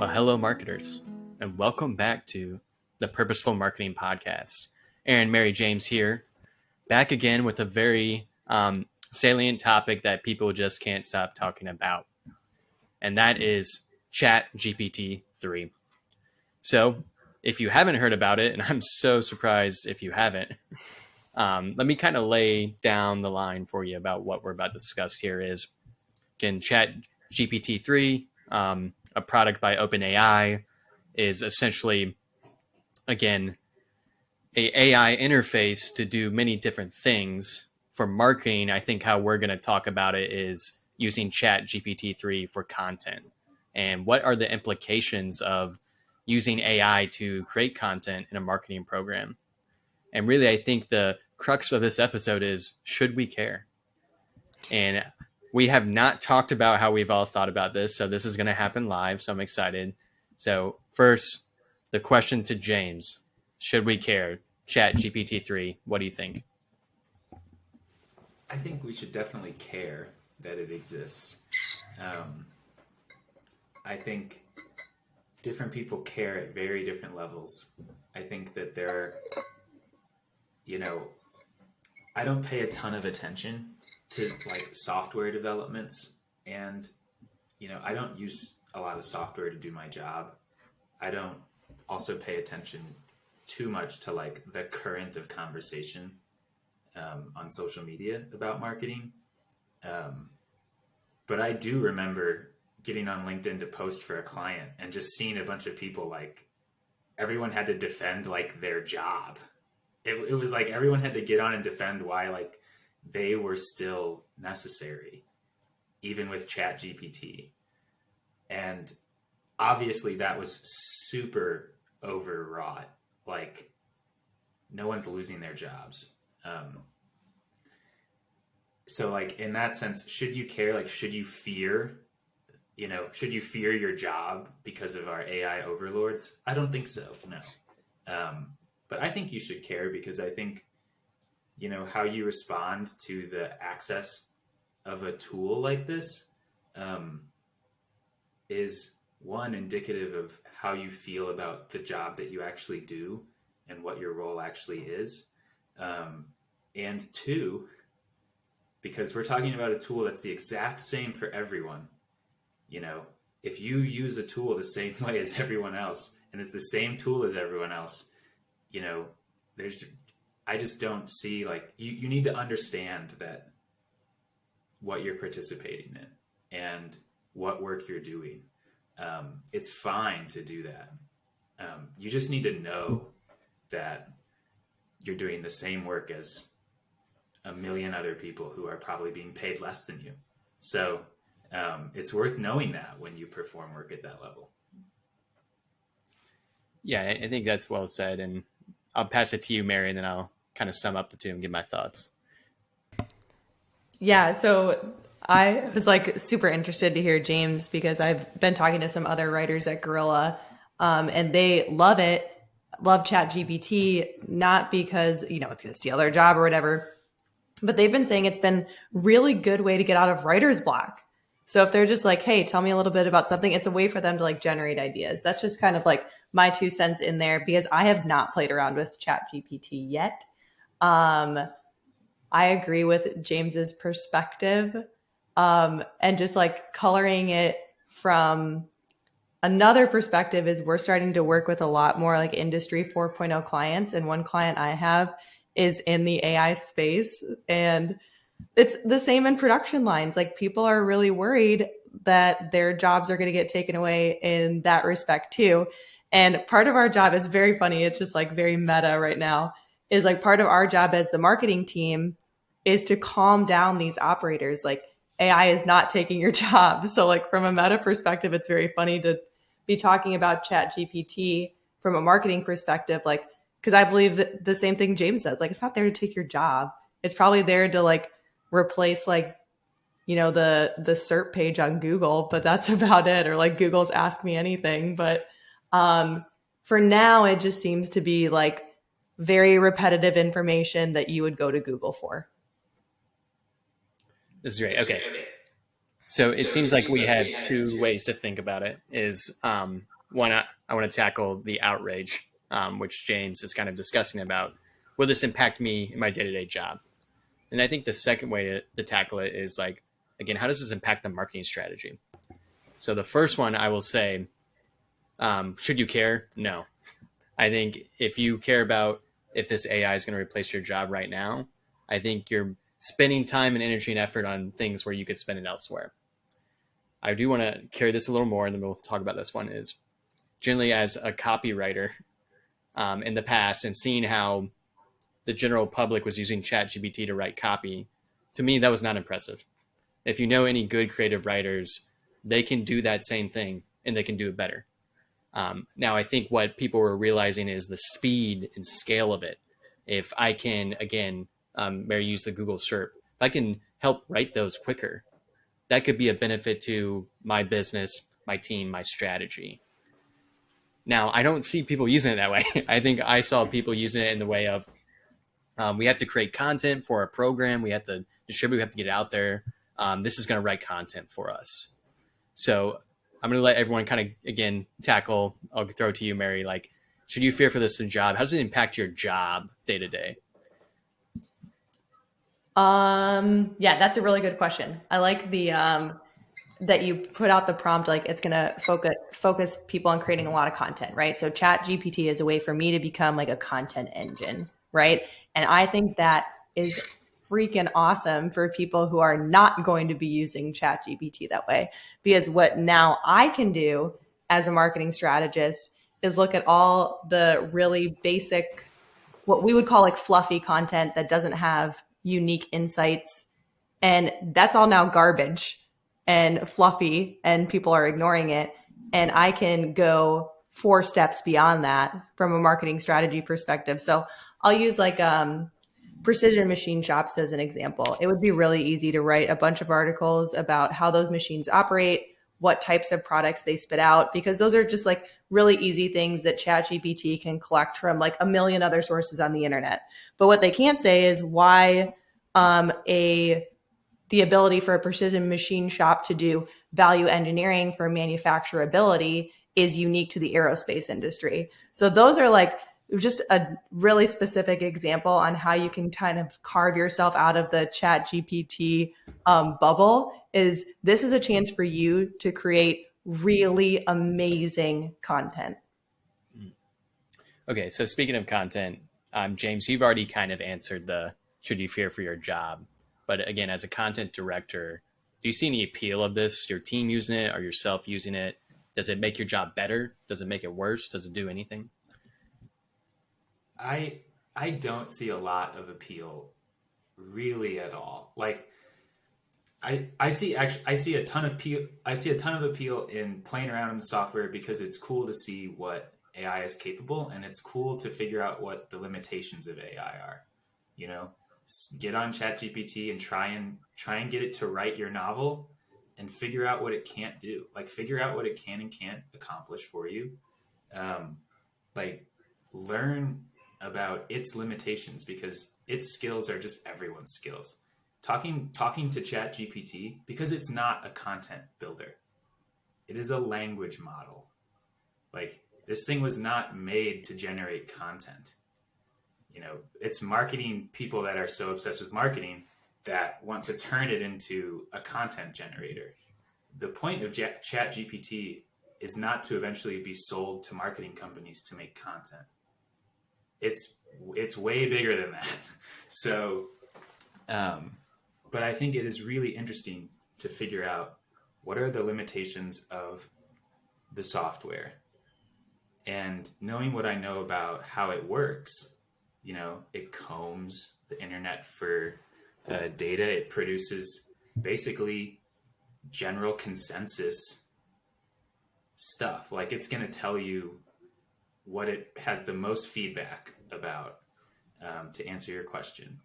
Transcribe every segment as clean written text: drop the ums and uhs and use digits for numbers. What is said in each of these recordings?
Well, hello, marketers, and welcome back to the Purposeful Marketing Podcast. Aaron Mary James here, back again with a very salient topic that people just can't stop talking about, and that is Chat GPT 3. So, if you haven't heard about it, and I'm so surprised if you haven't, let me kind of lay down the line for you about what we're about to discuss here is, again, Chat GPT 3, a product by OpenAI, is essentially, again, a AI interface to do many different things. For marketing, I think how we're going to talk about it is using Chat GPT 3 for content. And what are the implications of using AI to create content in a marketing program? And really, I think the crux of this episode is, should we care? And we have not talked about how we've all thought about this, so this is going to happen live, so I'm excited. So first, the question to James, should we care? Chat GPT 3, what do you think? I think we should definitely care that it exists. I think different people care at very different levels. I think that I don't pay a ton of attention to like software developments, and I don't use a lot of software to do my job. I don't also pay attention too much to like the current of conversation on social media about marketing. But I do remember getting on LinkedIn to post for a client and just seeing a bunch of people, like everyone had to defend like their job. It was like everyone had to get on and defend why like they were still necessary, even with Chat GPT. And obviously that was super overwrought. Like no one's losing their jobs. So like in that sense, should you care? Like, should you fear your job because of our AI overlords? I don't think so. No. But I think you should care because I think, how you respond to the access of a tool like this is one, indicative of how you feel about the job that you actually do and what your role actually is. And two, because we're talking about a tool that's the exact same for everyone. If you use a tool the same way as everyone else, and it's the same tool as everyone else, I just don't see, like, you need to understand that what you're participating in and what work you're doing. It's fine to do that. You just need to know that you're doing the same work as a million other people who are probably being paid less than you. So it's worth knowing that when you perform work at that level. Yeah, I think that's well said. And I'll pass it to you, Mary, and then I'll kind of sum up the two and give my thoughts. Yeah, so I was like super interested to hear James because I've been talking to some other writers at Gorilla, and they love it, love ChatGPT, not because, it's going to steal their job or whatever, but they've been saying it's been really good way to get out of writer's block. So if they're just like, hey, tell me a little bit about something, it's a way for them to like generate ideas. That's just kind of like my 2 cents in there because I have not played around with ChatGPT yet. I agree with James's perspective, and just like coloring it from another perspective is we're starting to work with a lot more like industry 4.0 clients. And one client I have is in the AI space, and it's the same in production lines. Like people are really worried that their jobs are going to get taken away in that respect too. And part of our job is very funny. It's just like very meta right now is like part of our job as the marketing team is to calm down these operators. Like AI is not taking your job. So like from a meta perspective, it's very funny to be talking about Chat GPT from a marketing perspective. Like, cause I believe that the same thing James says, like, it's not there to take your job. It's probably there to like replace like, the SERP page on Google, but that's about it. Or like Google's Ask Me Anything. But for now, it just seems to be like very repetitive information that you would go to Google for. This is great. Okay. So it seems like we have two ways to think about it is one, I want to tackle the outrage, which James is kind of discussing about. Will this impact me in my day-to-day job? And I think the second way to tackle it is like, again, how does this impact the marketing strategy? So the first one I will say, should you care? No. I think if you care about if this AI is going to replace your job right now, I think you're spending time and energy and effort on things where you could spend it elsewhere. I do want to carry this a little more, and then we'll talk about this one. Is generally as a copywriter in the past, and seeing how the general public was using ChatGPT to write copy, to me that was not impressive. If you know any good creative writers, they can do that same thing and they can do it better. Now, I think what people were realizing is the speed and scale of it. If I can, again, Mary used the Google SERP, if I can help write those quicker, that could be a benefit to my business, my team, my strategy. Now, I don't see people using it that way. I think I saw people using it in the way of we have to create content for our program. We have to distribute. We have to get it out there. This is going to write content for us. So I'm going to let everyone kind of, again, tackle. I'll throw it to you, Mary. Like, should you fear for this in job? How does it impact your job day to day? Yeah, that's a really good question. I like the that you put out the prompt, like it's gonna focus people on creating a lot of content, right? So Chat GPT is a way for me to become like a content engine, right? And I think that is freaking awesome for people who are not going to be using Chat GPT that way. Because what now I can do as a marketing strategist is look at all the really basic, what we would call like fluffy content that doesn't have unique insights. And that's all now garbage and fluffy, and people are ignoring it. And I can go 4 steps beyond that from a marketing strategy perspective. So I'll use like precision machine shops as an example. It would be really easy to write a bunch of articles about how those machines operate, what types of products they spit out, because those are just like really easy things that ChatGPT can collect from like a million other sources on the internet. But what they can't say is why the ability for a precision machine shop to do value engineering for manufacturability is unique to the aerospace industry. So those are like just a really specific example on how you can kind of carve yourself out of the Chat GPT bubble. Is this is a chance for you to create really amazing content. Okay, so speaking of content, James, you've already kind of answered the should you fear for your job. But again, as a content director, do you see any appeal of this? Your team using it or yourself using it? Does it make your job better? Does it make it worse? Does it do anything? I don't see a lot of appeal really at all. Like I see a ton of appeal in playing around in the software because it's cool to see what AI is capable, and it's cool to figure out what the limitations of AI are. You know, get on ChatGPT and try and get it to write your novel and figure out what it can't do. Like figure out what it can and can't accomplish for you. Like learn about its limitations because its skills are just everyone's skills. Talking to ChatGPT, because it's not a content builder. It is a language model. Like this thing was not made to generate content. You know, it's marketing people that are so obsessed with marketing that want to turn it into a content generator. The point of ChatGPT is not to eventually be sold to marketing companies to make content. It's way bigger than that. So, but I think it is really interesting to figure out what are the limitations of the software, and knowing what I know about how it works. You know, it combs the internet for data. It produces basically general consensus stuff. Like it's going to tell you what it has the most feedback about, to answer your question.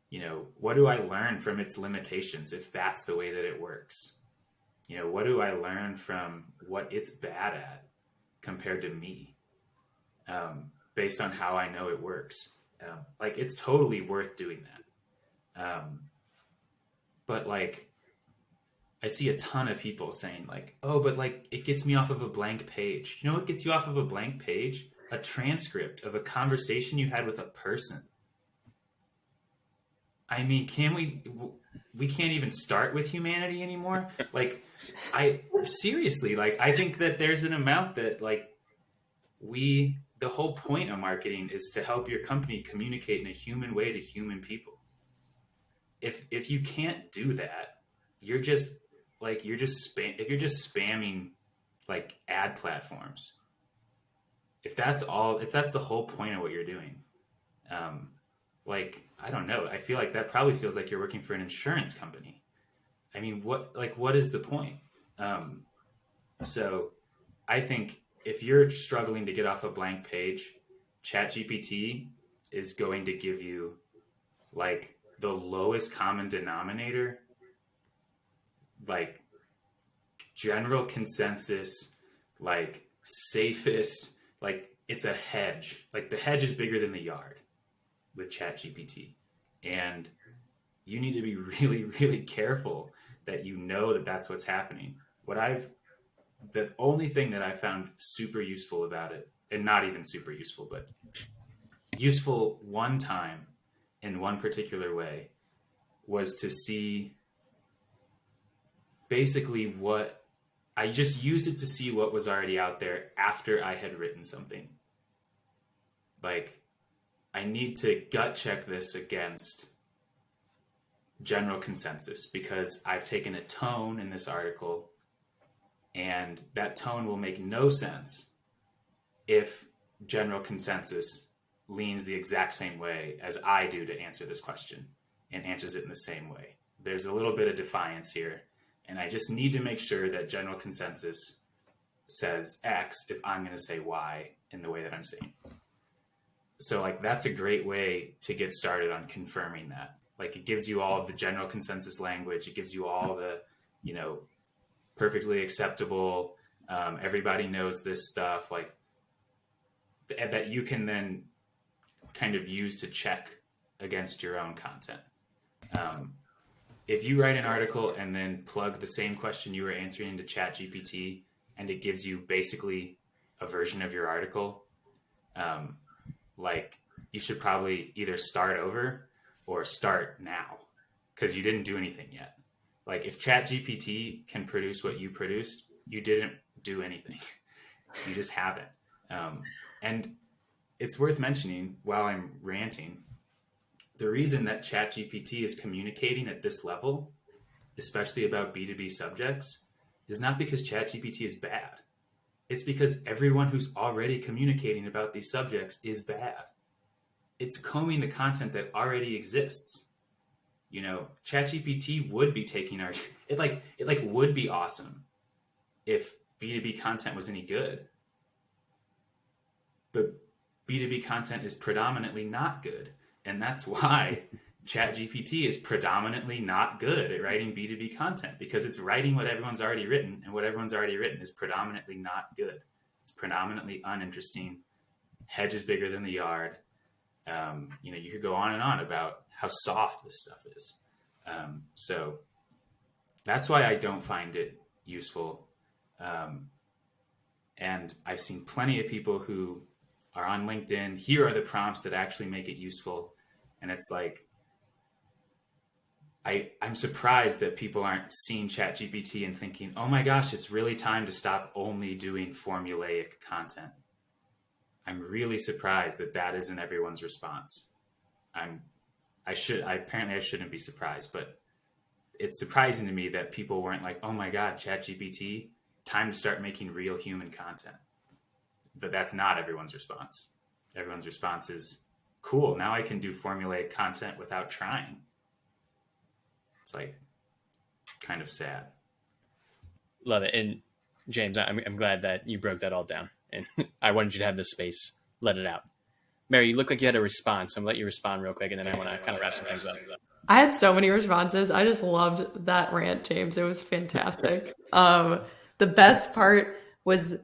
You know, what do I learn from its limitations if that's the way that it works? You know, what do I learn from what it's bad at compared to me, based on how I know it works? Like it's totally worth doing that. But like, I see a ton of people saying like, oh, but like it gets me off of a blank page. You know what gets you off of a blank page? A transcript of a conversation you had with a person. I mean, we can't even start with humanity anymore? Like, I seriously, like, I think that there's an amount that like the whole point of marketing is to help your company communicate in a human way to human people. If you can't do that, you're just if you're just spamming like ad platforms, if that's the whole point of what you're doing, like, I don't know, I feel like that probably feels like you're working for an insurance company. I mean, what is the point? So I think if you're struggling to get off a blank page, ChatGPT is going to give you like the lowest common denominator, like general consensus, like safest, like it's a hedge. Like the hedge is bigger than the yard with ChatGPT. And you need to be really, really careful that you know that that's what's happening. The only thing that I found super useful about it, and not even super useful, but useful one time in one particular way, was to see basically what I just used it to see what was already out there after I had written something. Like, I need to gut check this against general consensus because I've taken a tone in this article and that tone will make no sense if general consensus leans the exact same way as I do to answer this question and answers it in the same way. There's a little bit of defiance here, and I just need to make sure that general consensus says X if I'm going to say Y in the way that I'm saying. So like that's a great way to get started on confirming that. Like it gives you all of the general consensus language. It gives you all the, perfectly acceptable, everybody knows this stuff, like that you can then kind of use to check against your own content. If you write an article and then plug the same question you were answering into ChatGPT and it gives you basically a version of your article, like you should probably either start over or start now because you didn't do anything yet. Like if ChatGPT can produce what you produced, you didn't do anything. You just haven't. And it's worth mentioning while I'm ranting, the reason that ChatGPT is communicating at this level, especially about B2B subjects, is not because ChatGPT is bad. It's because everyone who's already communicating about these subjects is bad. It's combing the content that already exists. ChatGPT would be taking it would be awesome if B2B content was any good. But B2B content is predominantly not good. And that's why ChatGPT is predominantly not good at writing B2B content, because it's writing what everyone's already written, and what everyone's already written is predominantly not good. It's predominantly uninteresting. Hedge is bigger than the yard. You could go on and on about how soft this stuff is. So that's why I don't find it useful. And I've seen plenty of people who are on LinkedIn. Here are the prompts that actually make it useful. And it's like, I'm surprised that people aren't seeing ChatGPT and thinking, oh my gosh, it's really time to stop only doing formulaic content. I'm really surprised that isn't everyone's response. I shouldn't be surprised, but it's surprising to me that people weren't like, oh my God, ChatGPT, time to start making real human content. But that's not everyone's response. Everyone's response is, cool, now I can do formulaic content without trying. It's like kind of sad. Love it. And James, I'm glad that you broke that all down. And I wanted you to have this space. Let it out. Mary, you look like you had a response. I'm going to let you respond real quick, and then I want to kind of wrap some things up. I had so many responses. I just loved that rant, James. It was fantastic. The best part was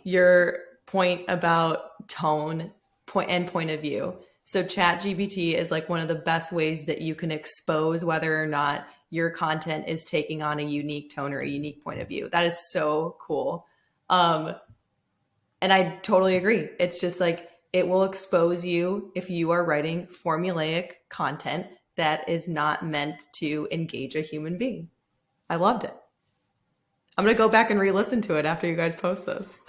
your point about tone and point of view. So ChatGPT is like one of the best ways that you can expose whether or not your content is taking on a unique tone or a unique point of view. That is so cool. And I totally agree. It's just like, it will expose you if you are writing formulaic content that is not meant to engage a human being. I loved it. I'm going to go back and re-listen to it after you guys post this.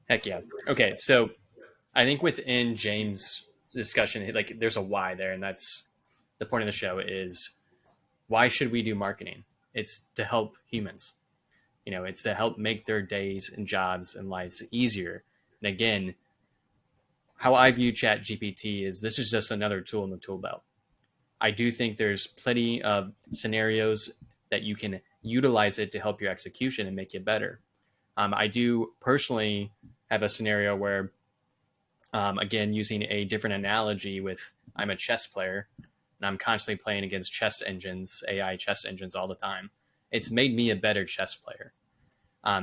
Heck yeah. Okay, so I think within James' discussion, like there's a why there, and that's the point of the show is why should we do marketing? It's to help humans. It's to help make their days and jobs and lives easier. And again, how I view Chat GPT is this is just another tool in the tool belt. I do think there's plenty of scenarios that you can utilize it to help your execution and make you better. I do personally have a scenario where, again, using a different analogy with I'm a chess player and I'm constantly playing against chess engines, AI chess engines all the time. It's made me a better chess player.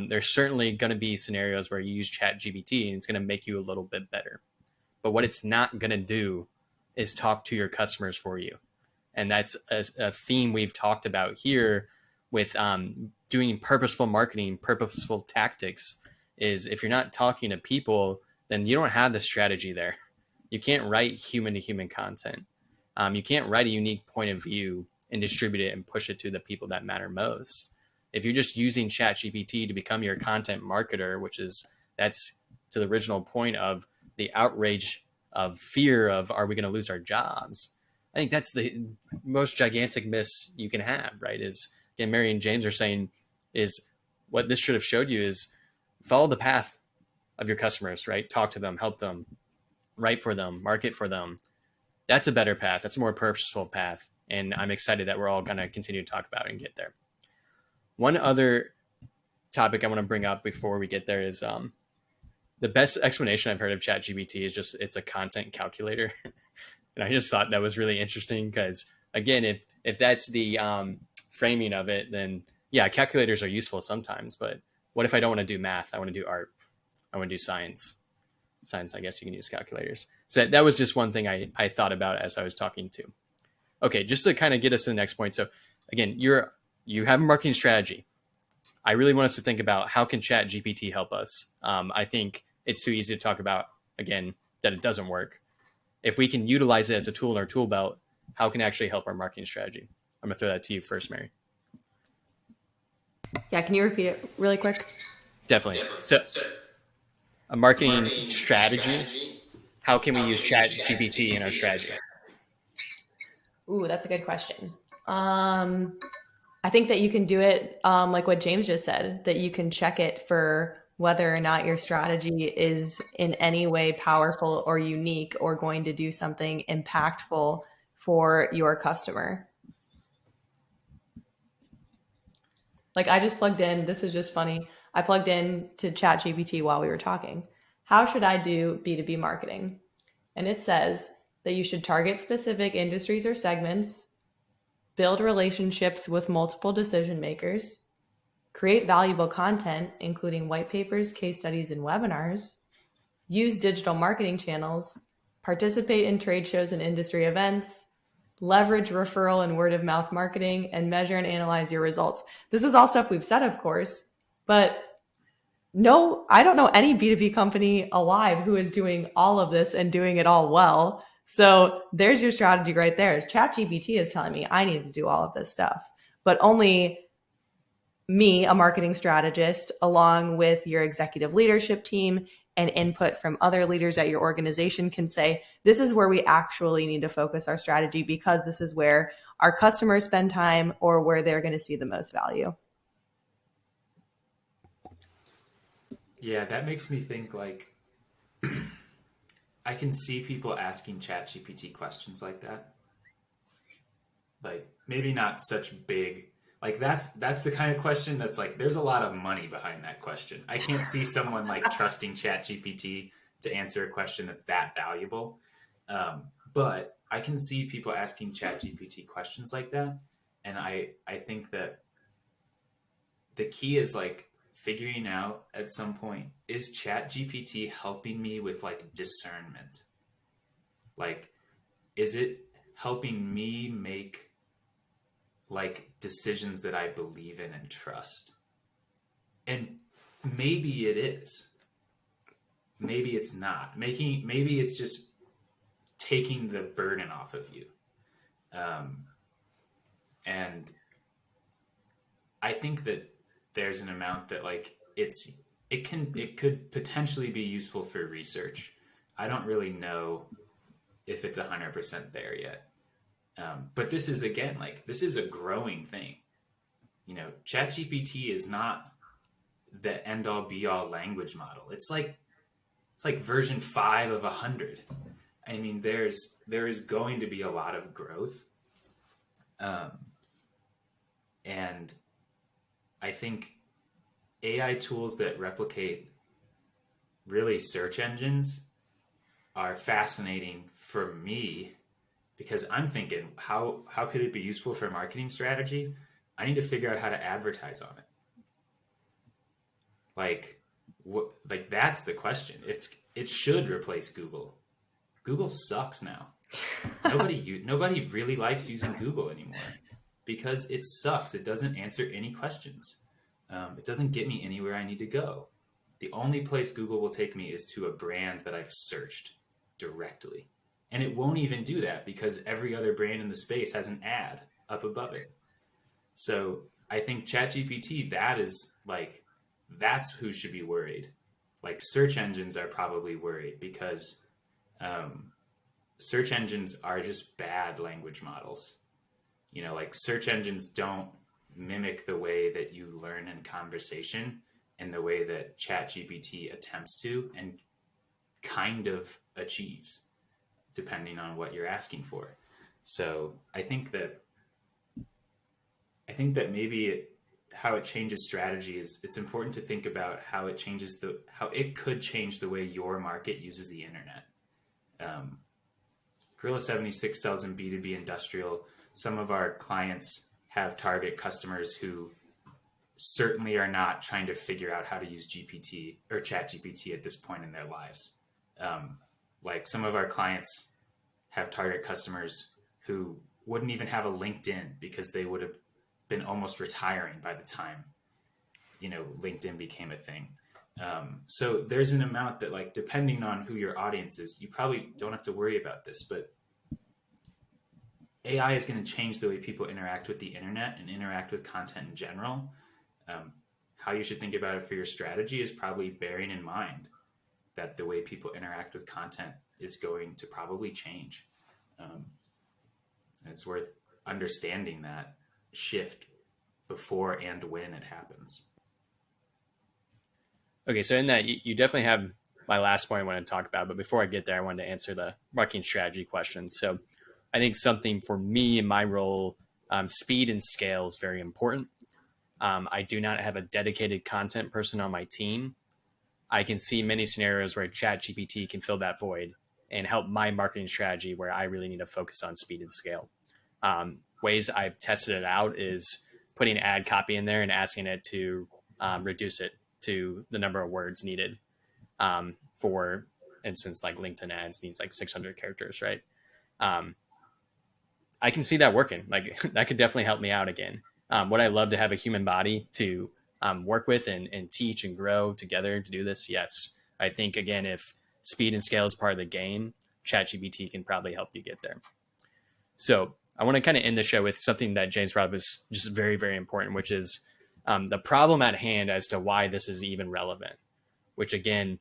There's certainly going to be scenarios where you use Chat GPT and it's going to make you a little bit better. But what it's not going to do is talk to your customers for you. And that's a theme we've talked about here with doing purposeful marketing, purposeful tactics, is if you're not talking to people, then you don't have the strategy there. You can't write human-to-human content. You can't write a unique point of view and distribute it and push it to the people that matter most. If you're just using ChatGPT to become your content marketer, that's to the original point of the outrage of fear of, are we going to lose our jobs? I think that's the most gigantic miss you can have, right? Is, again, Mary and James are saying is what this should have showed you is follow the path of your customers, right? Talk to them, help them, write for them, market for them. That's a better path. That's a more purposeful path. And I'm excited that we're all going to continue to talk about it and get there. One other topic I want to bring up before we get there is the best explanation I've heard of ChatGPT is just it's a content calculator. And I just thought that was really interesting because, again, if that's the framing of it, then yeah, calculators are useful sometimes. But what if I don't want to do math? I want to do art. I want to do science. Science, I guess you can use calculators. So that was just one thing I thought about as I was talking to. Okay, just to kind of get us to the next point. So again, you have a marketing strategy. I really want us to think about how can Chat GPT help us. I think it's too easy to talk about, again, that it doesn't work. If we can utilize it as a tool in our tool belt, how can it actually help our marketing strategy? I'm going to throw that to you first, Mary. Yeah, can you repeat it really quick? Definitely. So a marketing strategy, how can we use Chat GPT in our strategy? Ooh, that's a good question. I think that you can do it like what James just said, that you can check it for whether or not your strategy is in any way powerful or unique or going to do something impactful for your customer. Like I just plugged in, this is just funny. I plugged in to ChatGPT while we were talking. How should I do B2B marketing? And it says that you should target specific industries or segments, build relationships with multiple decision makers, create valuable content, including white papers, case studies, and webinars, use digital marketing channels, participate in trade shows and industry events, leverage referral and word of mouth marketing, and measure and analyze your results. This is all stuff we've said, of course, but no, I don't know any B2B company alive who is doing all of this and doing it all well. So there's your strategy right there. ChatGPT is telling me I need to do all of this stuff, but only me, a marketing strategist, along with your executive leadership team and input from other leaders at your organization can say, this is where we actually need to focus our strategy because this is where our customers spend time or where they're going to see the most value. Yeah, that makes me think like I can see people asking ChatGPT questions like that. Like maybe not such big, like that's the kind of question that's like there's a lot of money behind that question. I can't see someone like trusting ChatGPT to answer a question that's that valuable. But I can see people asking ChatGPT questions like that. And I think that the key is like figuring out at some point, is ChatGPT helping me with like discernment? Like, is it helping me make like decisions that I believe in and trust. And maybe it is. Maybe it's not. Maybe it's just taking the burden off of you. And I think that there's an amount that like it could potentially be useful for research. I don't really know if it's 100% there yet. But this is again like this is a growing thing. You know, ChatGPT is not the end all be all language model. It's like version 5 of 100. I mean, there is going to be a lot of growth, and I think AI tools that replicate really search engines are fascinating for me because I'm thinking, how could it be useful for a marketing strategy? I need to figure out how to advertise on it. Like, like that's the question. It should replace Google. Google sucks now. Nobody really likes using Google anymore because it sucks. It doesn't answer any questions. It doesn't get me anywhere I need to go. The only place Google will take me is to a brand that I've searched directly. And it won't even do that because every other brand in the space has an ad up above it. So I think ChatGPT, that's who should be worried. Like search engines are probably worried because search engines are just bad language models. You know, like search engines don't mimic the way that you learn in conversation and the way that ChatGPT attempts to and kind of achieves, depending on what you're asking for. So I think that maybe how it changes strategy is it's important to think about how it could change the way your market uses the internet. Gorilla 76 sells in B2B industrial. Some of our clients have target customers who certainly are not trying to figure out how to use GPT or ChatGPT at this point in their lives. Like some of our clients have target customers who wouldn't even have a LinkedIn because they would have been almost retiring by the time, you know, LinkedIn became a thing. So there's an amount that, like, depending on who your audience is, you probably don't have to worry about this, but AI is going to change the way people interact with the internet and interact with content in general. How you should think about it for your strategy is probably bearing in mind that the way people interact with content is going to probably change. It's worth understanding that shift before and when it happens. Okay, so in that, you definitely have my last point I want to talk about, but before I get there, I wanted to answer the marketing strategy question. So I think something for me in my role, speed and scale is very important. I do not have a dedicated content person on my team. I can see many scenarios where ChatGPT can fill that void and help my marketing strategy where I really need to focus on speed and scale. Ways I've tested it out is putting ad copy in there and asking it to reduce it to the number of words needed. For instance, like LinkedIn ads needs like 600 characters, right? I can see that working. Like that could definitely help me out again. Would I love to have a human body to work with and teach and grow together to do this? Yes. I think, again, if speed and scale is part of the game, ChatGPT can probably help you get there. So I want to kind of end the show with something that James brought up is just very, very important, which is the problem at hand as to why this is even relevant, which, again,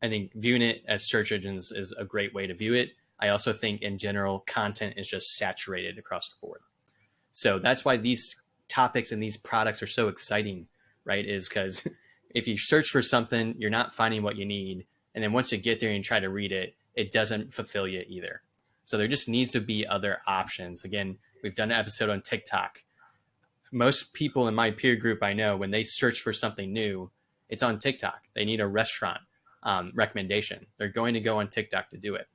I think viewing it as search engines is a great way to view it. I also think in general, content is just saturated across the board. So that's why these topics and these products are so exciting, right? Is because if you search for something, you're not finding what you need. And then once you get there and try to read it, it doesn't fulfill you either. So there just needs to be other options. Again, we've done an episode on TikTok. Most people in my peer group I know, when they search for something new, it's on TikTok. They need a restaurant recommendation. They're going to go on TikTok to do it.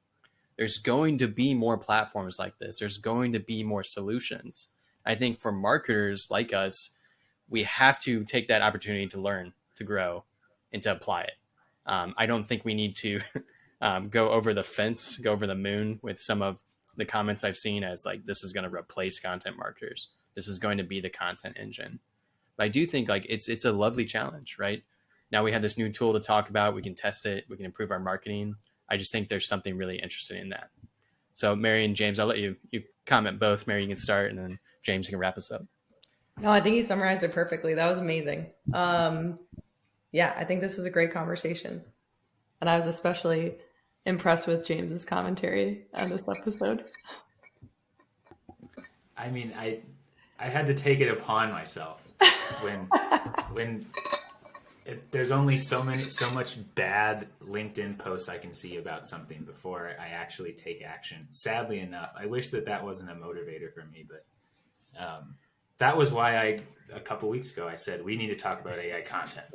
There's going to be more platforms like this. There's going to be more solutions. I think for marketers like us, we have to take that opportunity to learn, to grow, and to apply it. I don't think we need to go over the fence, go over the moon with some of the comments I've seen as like, this is going to replace content marketers. this is going to be the content engine. But I do think like it's a lovely challenge, right? Now we have this new tool to talk about. We can test it. We can improve our marketing. I just think there's something really interesting in that. So Mary and James, I'll let you comment both. Mary, you can start, and then James, you can wrap us up. No, I think you summarized it perfectly. That was amazing. Yeah, I think this was a great conversation. And I was especially impressed with James's commentary on this episode. I mean, I had to take it upon myself when there's only so much bad LinkedIn posts I can see about something before I actually take action. Sadly enough, I wish that wasn't a motivator for me, but that was why a couple weeks ago I said we need to talk about AI content.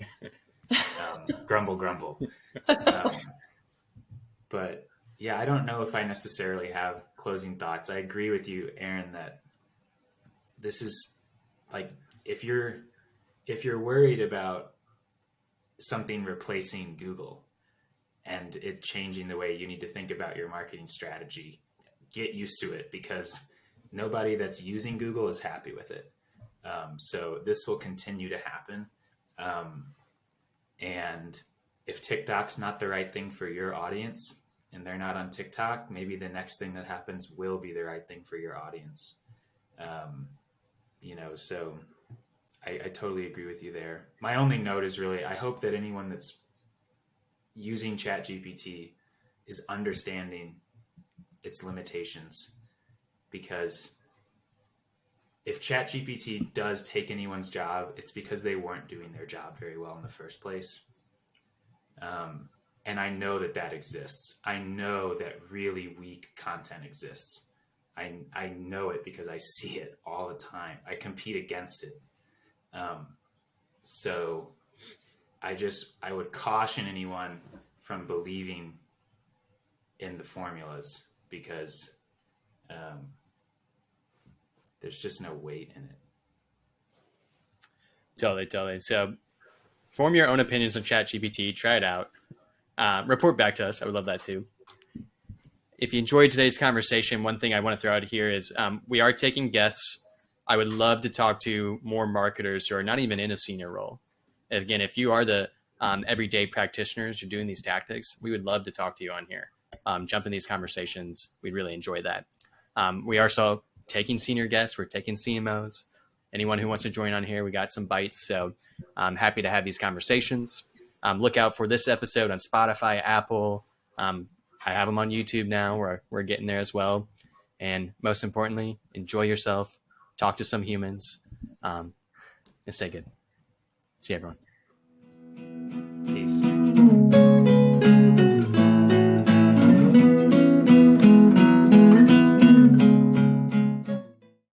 Grumble. But yeah, I don't know if I necessarily have closing thoughts. I agree with you, Aaron, that this is like if you're worried about something replacing Google and it changing the way you need to think about your marketing strategy, get used to it, because nobody that's using Google is happy with it. So this will continue to happen. And if TikTok's not the right thing for your audience and they're not on TikTok, maybe the next thing that happens will be the right thing for your audience. So I totally agree with you there. My only note is really, I hope that anyone that's using ChatGPT is understanding its limitations, because if ChatGPT does take anyone's job, it's because they weren't doing their job very well in the first place. And I know that exists. I know that really weak content exists. I know it because I see it all the time. I compete against it. So I would caution anyone from believing in the formulas, because there's just no weight in it. Totally. So form your own opinions on ChatGPT. Try it out. Report back to us. I would love that too. If you enjoyed today's conversation, one thing I want to throw out here is we are taking guests. I would love to talk to more marketers who are not even in a senior role. And again, if you are the everyday practitioners who are doing these tactics, we would love to talk to you on here. Jump in these conversations. We'd really enjoy that. We are also taking senior guests. We're taking CMOs. Anyone who wants to join on here, we got some bites. So I'm happy to have these conversations. Look out for this episode on Spotify, Apple. I have them on YouTube now. We're getting there as well. And most importantly, enjoy yourself. Talk to some humans. And stay good. See you, everyone. Peace.